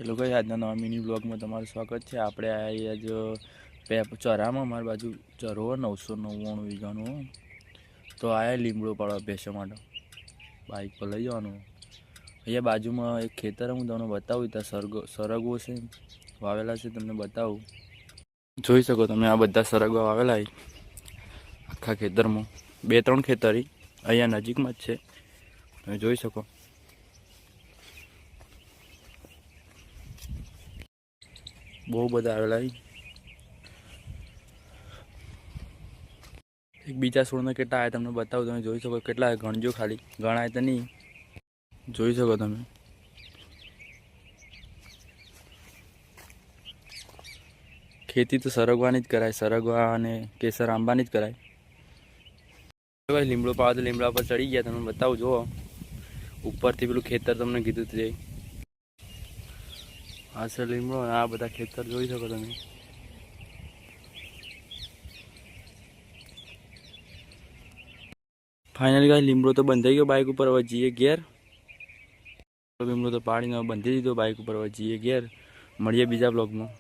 Hello guys, આજના નવા mini બ્લોગમાં તમારું સ્વાગત છે। આપણે આજ ચરામાં અમારી બાજુ ચરો 999 વીઘાનું, તો આયા લીમડો પાડવા બેસવા માટે બાઇક પર લઈ જવાનું। અહીંયા બાજુમાં એક ખેતર હું તમને બતાવું, ત્યાં સરગવો છે વાવેલા છે, તમને બતાવું। જોઈ શકો તમે, આ બધા સરગવા વાવેલા આખા ખેતરમાં, 2-3 ખેતર અહીંયા નજીકમાં જ છે, તમે જોઈ શકો। બહુ બધા આવેલા એક બીજા છોડમાં કેટલા આવ્યા તમને બતાવું, તમે જોઈ શકો કેટલા ગણજો, ખાલી ગણાય તો નહીં, જોઈ શકો તમે। ખેતી તો સરગવાની જ કરાય, સરગવા અને કેસર આંબાની જ કરાય। લીમડો પાવા તો લીમડા પર ચડી ગયા, તમને બતાવું। જુઓ ઉપરથી પેલું ખેતર તમને કીધું તે આ છે લીમડો, આ બધા ખેતર જોઈ શકો તમે। ફાઇનલી ગાઈસ લીમડો તો બંધાઈ ગયો બાઇક ઉપર, હવે જઈએ ઘેર। લીમડો તો પાડીને બંધી દીધો બાઇક ઉપર, હવે જઈએ ઘેર। મળીએ બીજા બ્લોગમાં।